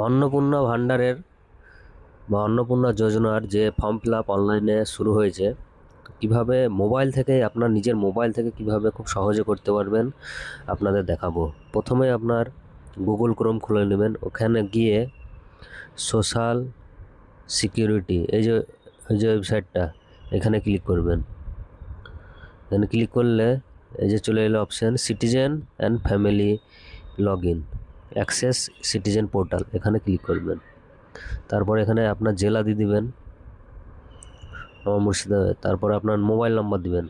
অন্নপূর্ণা ভাণ্ডারের বা অন্নপূর্ণা যোজনার যে ফর্ম ফিল আপ অনলাইনে শুরু হয়েছে, কিভাবে মোবাইল থেকে আপনার নিজের মোবাইল থেকে কিভাবে খুব সহজে করতে পারবেন আপনাদের দেখাবো। প্রথমে আপনার গুগল ক্রোম খুলে নেবেন, ওখানে গিয়ে সোশ্যাল সিকিউরিটি এই যে ওয়েবসাইটটা, এখানে ক্লিক করবেন। এখানে ক্লিক করলে এই যে চলে এলো option citizen and family log in access citizen portal, এখানে ক্লিক করবেন। তারপর এখানে আপনার জেলা দিয়ে দিবেন, আমার মুর্শিদাবাদ। তারপরে আপনার মোবাইল নাম্বার দিবেন।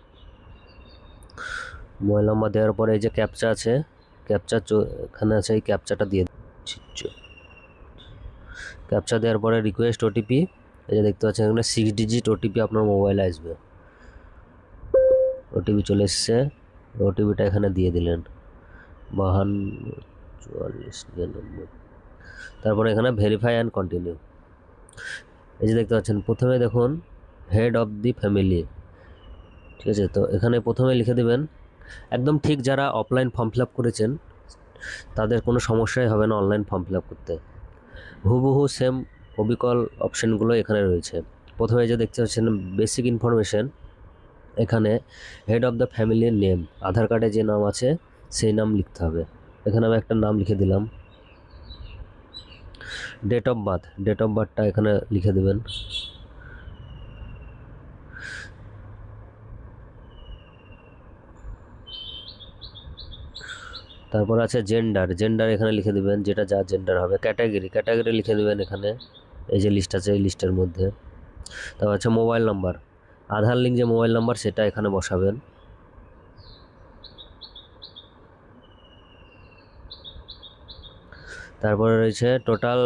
মোবাইল নাম্বার দেওয়ার পরে এই যে ক্যাপচা আছে, ক্যাপচা এখানে আছে, এই ক্যাপচাটা দিয়ে ক্যাপচা দেওয়ার পরে রিকোয়েস্ট ওটিপি, এই যে দেখতে পাচ্ছেন এখানে 6 ডিজিট ওটিপি আপনার মোবাইলে আসবে। ওটিপি চলে এসছে, ওটিপিটা এখানে দিয়ে দিলেন 52 44 99। তারপরে এখানে ভেরিফাই অ্যান্ড কন্টিনিউ। এই যে দেখতে পাচ্ছেন প্রথমে দেখুন হেড অফ দি ফ্যামিলি, ঠিক আছে। তো এখানে প্রথমে লিখে দেবেন, একদম ঠিক যারা অফলাইন ফর্ম ফিল আপ করেছেন তাদের কোনো সমস্যাই হবে না অনলাইন ফর্ম ফিল আপ করতে। হুবহু সেম অবিকল অপশানগুলো এখানে রয়েছে। প্রথমে যে দেখতে পাচ্ছেন বেসিক ইনফরমেশন, এখানে হেড অফ দ্য ফ্যামিলির নেম, আধার কার্ডে যে নাম আছে সেই নাম লিখতে হবে। এখানে আমি একটা নাম লিখে দিলাম। ডেট অফ বার্থটা এখানে লিখে দেবেন। তারপর আছে জেন্ডার এখানে লিখে দেবেন, যেটা যা জেন্ডার হবে। ক্যাটাগরি লিখে দেবেন এখানে, এই যে লিস্ট আছে এই লিস্টের মধ্যে। তারপর আছে মোবাইল নাম্বার, আধার লিঙ্ক যে মোবাইল নাম্বার সেটা এখানে বসাবেন। তারপরে রয়েছে total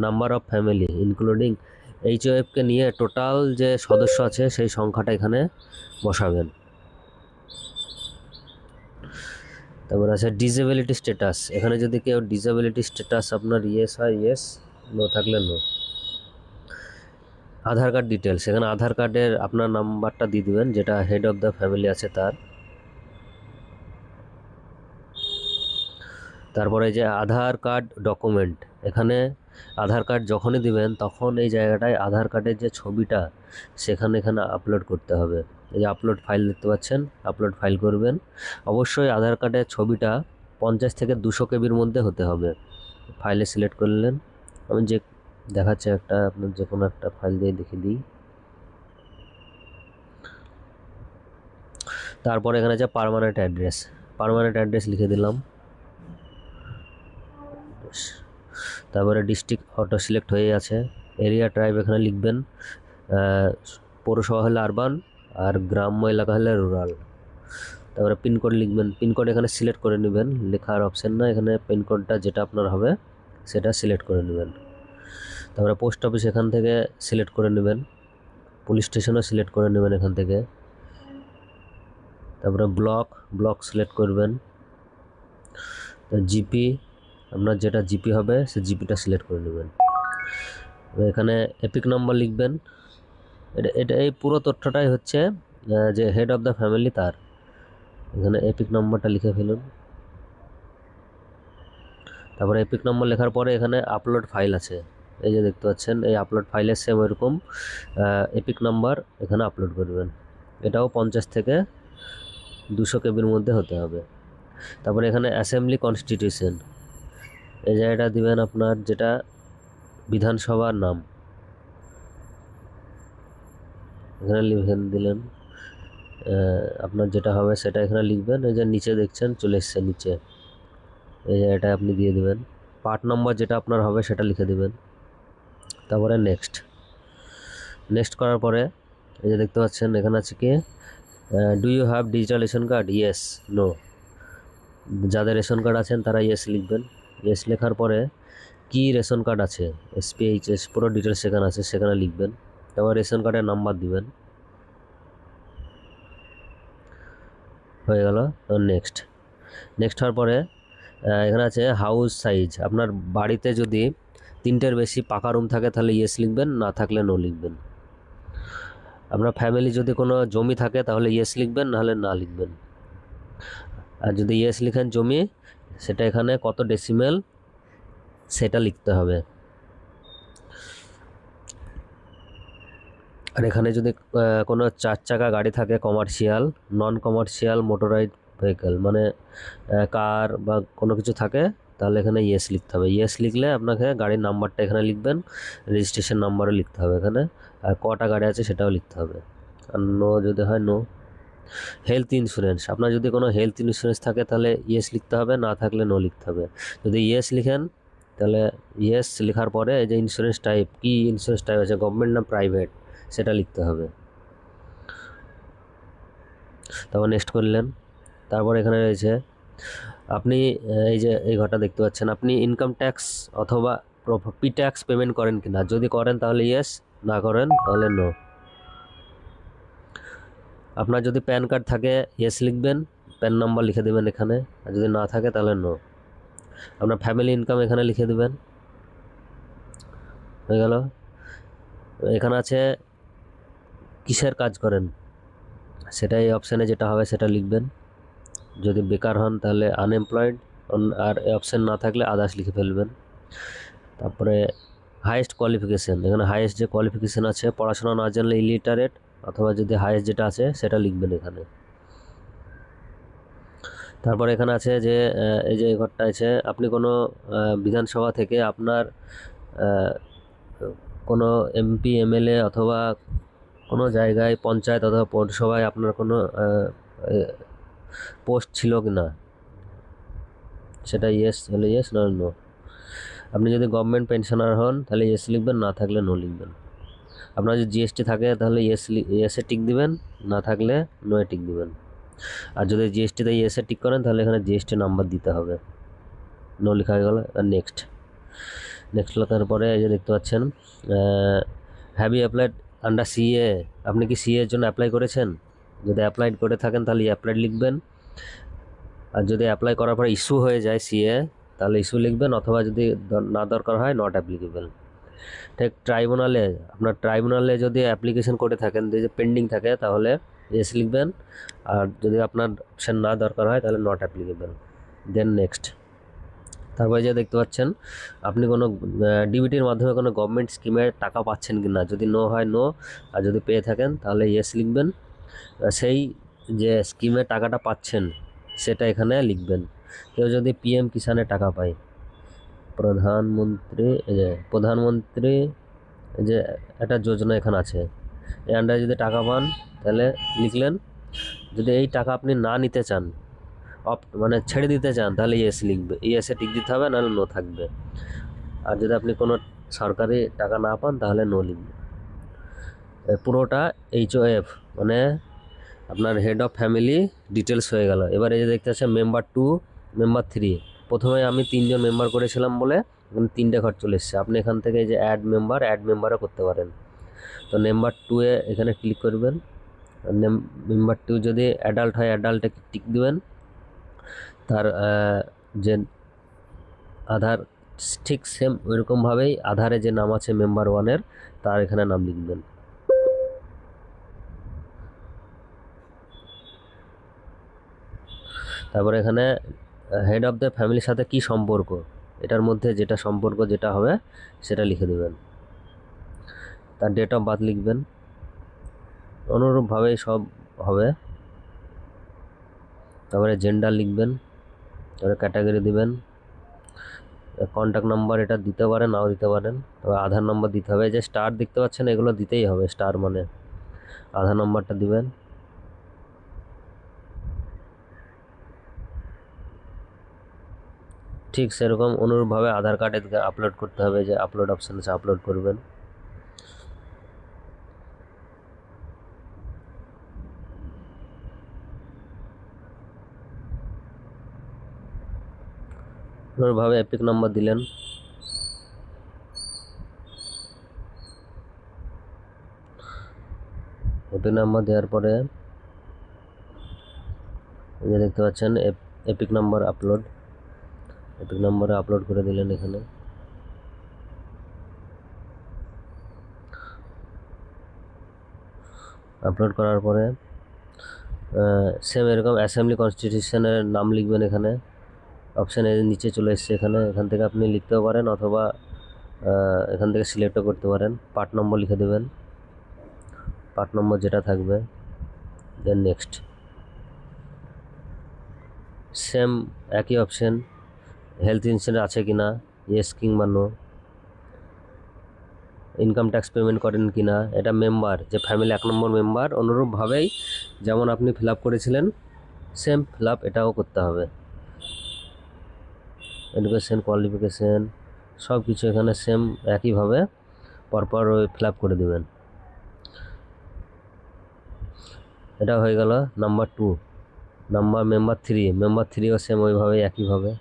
number of family including HOFকে নিয়ে টোটাল যে সদস্য আছে সেই সংখ্যাটা এখানে বসাবেন। তারপর আছে ডিসেবিলিটি স্ট্যাটাস, এখানে যদি কেউ ডিসেবিলিটি স্ট্যাটাস আপনার ইয়েস হয় ইয়েস, নো থাকলে নো। আধার কার্ড ডিটেলস, এখানে আধার কার্ডের আপনার নাম্বারটা দিয়ে দেবেন, যেটা হেড অফ দ্য ফ্যামিলি আছে তার। তারপরে যে আধার কার্ড ডকুমেন্ট, এখানে আধার কার্ড যখনই দিবেন তখন এই জায়গাটায় আধার কার্ডের যে ছবিটা এখানে আপলোড করতে হবে। এই যে আপলোড ফাইল দেখতে পাচ্ছেন, আপলোড ফাইল করবেন। অবশ্যই আধার কার্ডের ছবিটা 50 থেকে 200 কেবির মধ্যে হতে হবে। ফাইলে সিলেক্ট করলেন, আমি যে দেখাচ্ছে একটা আপনার যে কোনো একটা ফাইল দিয়ে দেখিয়ে দিই। তারপরে এখানে যে পার্মানেন্ট অ্যাড্রেস লিখে দিলাম। তারপরে ডিস্ট্রিক্ট অটো সিলেক্ট হয়ে আছে। এরিয়া ট্রাইব এখানে লিখবেন, পৌরসভা হলে আরবান আর গ্রাম্য এলাকা হলে রুরাল। তারপরে পিনকোড লিখবেন, পিনকোড এখানে সিলেক্ট করে নেবেন, লেখার অপশান না, এখানে পিনকোডটা যেটা আপনার হবে সেটা সিলেক্ট করে নেবেন। তারপরে পোস্ট অফিস এখান থেকে সিলেক্ট করে নেবেন, পুলিশ স্টেশনও সিলেক্ট করে নেবেন এখান থেকে। তারপরে ব্লক সিলেক্ট করবেন। জিপি আপনার যেটা জিপি হবে সে জিপিটা সিলেক্ট করে নেবেন। এখানে এপিক নাম্বার লিখবেন, এটা এই পুরো তথ্যটাই হচ্ছে যে হেড অফ দ্য ফ্যামিলি তার। এখানে এপিক নাম্বারটা লিখে ফেলুন। তারপরে এপিক নম্বর লেখার পরে এখানে আপলোড ফাইল আছে, এই যে দেখতে পাচ্ছেন এই আপলোড ফাইলের সেম এরকম এপিক নাম্বার এখানে আপলোড করবেন। এটাও 50 থেকে 200 কেবির মধ্যে হতে হবে। তারপরে এখানে অ্যাসেম্বলি কনস্টিটিউশন, এই জায়গাটা দিবেন আপনার যেটা বিধানসভার নাম, এখানে লিখে দিলেন। আপনার যেটা হবে সেটা এখানে লিখবেন। এই যে নিচে দেখছেন চলে এসছে নিচে, এই জায়গাটা আপনি দিয়ে দেবেন। পার্ট নম্বর যেটা আপনার হবে সেটা লিখে দেবেন। তারপরে নেক্সট করার পরে এই যে দেখতে পাচ্ছেন এখানে আছে কি do you have digital ration card, yes no. যাদের রেশন কার্ড আছেন তারা ইয়েস লিখবেন। ইয়েস লেখার পরে কি রেশন কার্ড আছে SPHS পুরো ডিটেলস সেখানে আছে, সেখানে লিখবেন। তারপর রেশন কার্ডের নাম্বার দিবেন, হয়ে গেল। নেক্সট হওয়ার পরে এখানে আছে হাউস সাইজ, আপনার বাড়িতে যদি 3টের বেশি পাকা রুম থাকে তাহলে ইয়েস লিখবেন, না থাকলে নো লিখবেন। আপনার ফ্যামিলি যদি কোনো জমি থাকে তাহলে ইয়েস লিখবেন, নাহলে না লিখবেন। আর যদি ইয়েস লিখেন জমি, সেটা এখানে কত ডেসিমেল সেটা লিখতে হবে। আর এখানে যদি কোনো 4 চাকা গাড়ি থাকে, কমার্শিয়াল, নন কমার্শিয়াল মোটরাইজড ভেহিক্যাল, মানে কার বা কোনো কিছু থাকে, তাহলে এখানে ইয়েস লিখতে হবে। ইয়েস লিখলে আপনাকে গাড়ির নাম্বারটা এখানে লিখবেন, রেজিস্ট্রেশন নাম্বারও লিখতে হবে এখানে, আর কটা গাড়ি আছে সেটাও লিখতে হবে। আর নো যদি হয় নো। হেলথ ইন্স্যুরেন্স, আপনার যদি কোনো হেলথ ইন্স্যুরেন্স থাকে তাহলে ইয়েস লিখতে হবে, না থাকলে নো লিখতে হবে। যদি ইয়েস লিখেন তাহলে ইয়েস লেখার পরে এই যে ইন্স্যুরেন্স টাইপ, কি ইন্স্যুরেন্স টাইপ আছে, গভর্নমেন্ট না প্রাইভেট, সেটা লিখতে হবে। তারপর নেক্সট করলেন। তারপর এখানে রয়েছে আপনি এই যে এই ঘরটা দেখতে পাচ্ছেন, আপনি ইনকাম ট্যাক্স অথবা প্রপার্টি ট্যাক্স পেমেন্ট করেন কিনা, যদি করেন তাহলে ইয়েস, না করেন তাহলে নো। আপনার যদি প্যান কার্ড থাকে ইয়েস লিখবেন, প্যান নাম্বার লিখে দেবেন এখানে, আর যদি না থাকে তাহলে নো। আপনার ফ্যামিলি ইনকাম এখানে লিখে দেবেন, হয়ে গেল। এখানে আছে কিসের কাজ করেন, সেটা এই অপশানে যেটা হবে সেটা লিখবেন। যদি বেকার হন তাহলে আনএমপ্লয়েড, আর এই অপশান না থাকলে আদার্স লিখে ফেলবেন। তারপরে হাইয়েস্ট কোয়ালিফিকেশান, এখানে হাইয়েস্ট যে কোয়ালিফিকেশান আছে, পড়াশোনা না জানলে ইলিটারেট, অথবা যদি হাইয়েস্ট যেটা আছে সেটা লিখবেন এখানে। তারপর এখানে আছে যে এই যে ঘরটা আছে, আপনি কোনো বিধানসভা থেকে আপনার কোনো এমপি এমএলএ অথবা কোনো জায়গায় পঞ্চায়েত অথবা পৌরসভায় আপনার কোনো পোস্ট ছিল কি না, সেটা ইয়েস হলে ইয়েস, না নো। আপনি যদি গভর্নমেন্ট পেনশনার হন তাহলে ইয়েস লিখবেন, না থাকলে নো লিখবেন। আপনার যদি জিএসটি থাকে তাহলে ইয়েসে টিক দিবেন, না থাকলে নোয়ে টিক দিবেন। আর যদি জিএসটিতে ইয়েসে টিক করেন তাহলে এখানে জিএসটি নাম্বার দিতে হবে। নো লেখা হয়ে গেল। আর নেক্সট লেখার পরে এই যে দেখতে পাচ্ছেন have you applied under CA, আপনি কি সিএ এর জন্য অ্যাপ্লাই করেছেন? যদি অ্যাপ্লাইড করে থাকেন তাহলে অ্যাপ্লাইড লিখবেন, আর যদি অ্যাপ্লাই করার পর ইস্যু হয়ে যায় সিএ তাহলে ইস্যু লিখবেন, অথবা যদি না দরকার হয় নট অ্যাপ্লিকেবল। ঠিক ট্রাইব্যুনালে, আপনার ট্রাইব্যুনালে যদি অ্যাপ্লিকেশন করে থাকেন, যে পেন্ডিং থাকে, তাহলে ইয়েস লিখবেন, আর যদি আপনার অপশান না দরকার হয় তাহলে নট অ্যাপ্লিকেবল। Then next. তারপরে যে দেখতে পাচ্ছেন আপনি কোনো ডিবিটির মাধ্যমে কোনো গভর্নমেন্ট স্কিমের টাকা পাচ্ছেন কি না, যদি নো হয় নো, আর যদি পেয়ে থাকেন তাহলে ইয়েস লিখবেন। সেই যে স্কিমের টাকাটা পাচ্ছেন সেটা এখানে লিখবেন। কেউ যদি পিএম কিষানের টাকা পায়, প্রধানমন্ত্রী যে একটা যোজনা এখানে আছে, এই আন্ডারে যদি টাকা পান তাহলে লিখলেন। যদি এই টাকা আপনি না নিতে চান, মানে ছেড়ে দিতে চান, তাহলে ইয়েস লিখবে, ইয়েসে টিক দিতে হবে, নাহলে নো থাকবে। আর যদি আপনি কোনো সরকারি টাকা না পান তাহলে নো লিখবে। পুরোটা HOF মানে আপনার হেড অফ ফ্যামিলি ডিটেলস হয়ে গেল। এবার এই যে দেখতে পাচ্ছেন মেম্বার 2, মেম্বার 3। প্রথমে আমি 3 জন মেম্বার করেছিলাম বলে এখানে 3টে ঘর চলে এসছে। আপনি এখান থেকে এই যে অ্যাড মেম্বারও করতে পারেন। তো মেম্বার 2-এ এখানে ক্লিক করবেন। মেম্বার 2 যদি অ্যাডাল্ট হয় অ্যাডাল্টে টিক দিবেন। তার যে আধার ঠিক সেম ওইরকমভাবেই আধারে যে নাম আছে মেম্বার 1-এর, তার এখানে নাম লিখবেন। তারপরে এখানে হেড অফ দ্য ফ্যামিলির সাথে কি সম্পর্ক, এটার মধ্যে যেটা সম্পর্ক যেটা হবে সেটা লিখে দেবেন। তার ডেট অফ বার্থ লিখবেন, অনুরূপভাবেই সব হবে। তারপরে জেন্ডার লিখবেন, তারপরে ক্যাটাগরি দিবেন, কন্ট্যাক্ট নাম্বার এটা দিতে পারেন, নাও দিতে পারেন। তবে আধার নাম্বার দিতে হবে, যে স্টার দেখতে পাচ্ছেন এগুলো দিতেই হবে, স্টার মানে আধার নাম্বারটা দিবেন। ঠিক সেরকম অনুরূপভাবে আধার কার্ড এদিকে আপলোড করতে হবে, যে আপলোড অপশান আছে আপলোড করবেন। অনুরূপভাবে এপিক নাম্বার দিলেন। এপিক নাম্বার দেওয়ার পরে এই যে দেখতে পাচ্ছেন এপিক নাম্বার আপলোড করে দিলেন এখানে। আপলোড করার পরে সেম এরকম অ্যাসেম্বলি কনস্টিটিউশনের নাম লিখবেন এখানে, অপশানের নিচে চলে এসছে এখান থেকে আপনি লিখতেও পারেন অথবা এখান থেকে সিলেক্টও করতে পারেন। পার্ট নম্বর লিখে দেবেন, পার্ট নম্বর যেটা থাকবে, দেন নেক্সট। সেম একই অপশান, হেলথ ইন্স্যুরেন্স আছে কি না, ইয়েস কিংবা নো, ইনকাম ট্যাক্স পেমেন্ট করেন কি না, এটা মেম্বার যে ফ্যামিলি 1 নম্বর মেম্বার, অনুরূপভাবেই যেমন আপনি ফিল আপ করেছিলেন সেম ফিল আপ এটাও করতে হবে। এডুকেশন, কোয়ালিফিকেশন সব কিছু এখানে সেম একইভাবে পরপর ফিল আপ করে দেবেন। এটা হয়ে গেল নাম্বার 2। মেম্বার 3ও সেম ওইভাবে একইভাবে।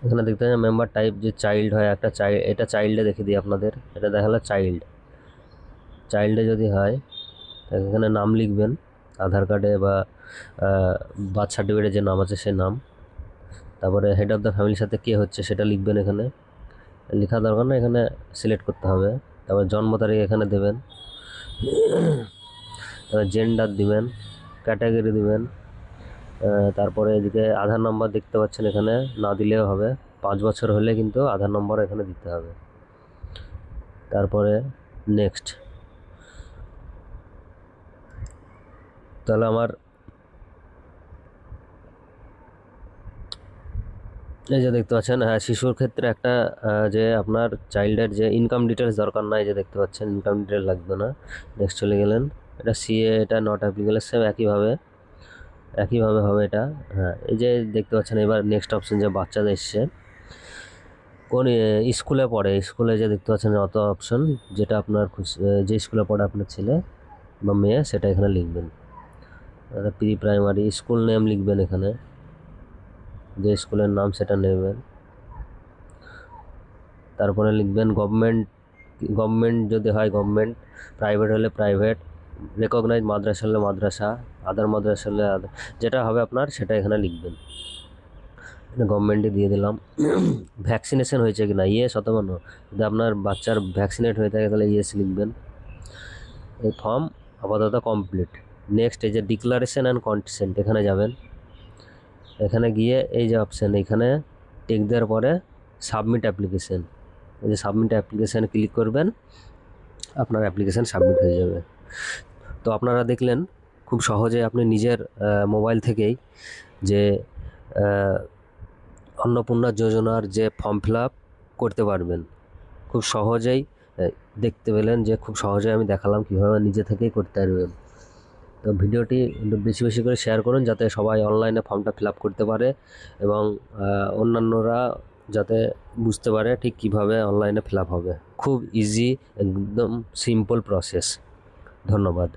এখানে দেখতে পাচ্ছেন মেম্বার টাইপ যে চাইল্ড হয়, একটা চাইল্ড, এটা চাইল্ডে দেখে দিই আপনাদের, এটা দেখালো চাইল্ডে যদি হয় তাহলে এখানে নাম লিখবেন, আধার কার্ডে বা বার্থ সার্টিফিকেটে যে নাম আছে সেই নাম, তারপরে হেড অফ দ্য ফ্যামিলির সাথে কে হচ্ছে সেটা লিখবেন। এখানে লেখা দরকার না, এখানে সিলেক্ট করতে হবে। তারপর জন্ম তারিখ এখানে দেবেন, তারপর জেন্ডার দিবেন, ক্যাটাগরি দিবেন, তারপরে এদিকে আধার নম্বর দেখতে পাচ্ছেন এখানে না দিলেও হবে, 5 বছর হলে কিন্তু আধার নম্বর এখানে দিতে হবে। তারপরে নেক্সট। তাহলে আমার এই যে দেখতে পাচ্ছেন, হ্যাঁ শিশুর ক্ষেত্রে একটা যে আপনার চাইল্ডের যে ইনকাম ডিটেলস দরকার নাই, যে দেখতে পাচ্ছেন ইনকাম ডিটেল লাগবে না। নেক্সট চলে গেলেন, এটা সিএ, এটা নট অ্যাপ্লিকেবল, সেম একইভাবে হবে এটা। হ্যাঁ, এই যে দেখতে পাচ্ছেন এবার নেক্সট অপশন যে বাচ্চাদের এসছে, কোন স্কুলে পড়ে, স্কুলে যে দেখতে পাচ্ছেন অত অপশন, যেটা আপনার যে স্কুলে পড়ে আপনার ছেলে বা মেয়ে সেটা এখানে লিখবেন। প্রি প্রাইমারি স্কুল নেম লিখবেন, এখানে যে স্কুলের নাম সেটা নেবেন। তারপরে লিখবেন গভর্নমেন্ট যদি হয় গভর্নমেন্ট, প্রাইভেট হলে প্রাইভেট, রেকগনাইজ মাদ্রাসা হলে মাদ্রাসা, আদার মাদ্রাসা হলে আদার, যেটা হবে আপনার সেটা এখানে লিখবেন। গভর্নমেন্টে দিয়ে দিলাম। ভ্যাকসিনেশন হয়েছে কিনা, ইয়েস অথবা নো, যদি আপনার বাচ্চার ভ্যাকসিনেট হয়ে থাকে তাহলে ইয়েস লিখবেন। এই ফর্ম আপাতত কমপ্লিট। নেক্সট এই যে ডিক্লারেশন অ্যান্ড কনসেন্ট, এখানে যাবেন। এখানে গিয়ে এই যে অপশান, এখানে টিক দেওয়ার পরে সাবমিট অ্যাপ্লিকেশন, এই যে সাবমিট অ্যাপ্লিকেশানে ক্লিক করবেন, আপনার অ্যাপ্লিকেশান সাবমিট হয়ে যাবে। তো আপনারা দেখলেন খুব সহজে আপনি নিজের মোবাইল থেকেই যে অন্নপূর্ণা যোজনার যে ফর্ম ফিল আপ করতে পারবেন খুব সহজেই। দেখতে পেলেন যে খুব সহজেই আমি দেখালাম কীভাবে নিজে থেকেই করতে পারবেন। তো ভিডিওটি বেশি বেশি করে শেয়ার করুন যাতে সবাই অনলাইনে ফর্মটা ফিল আপ করতে পারে এবং অন্যান্যরা যাতে বুঝতে পারে ঠিক কীভাবে অনলাইনে ফিল আপ হবে। খুব ইজি, একদম সিম্পল প্রসেস। ধন্যবাদ।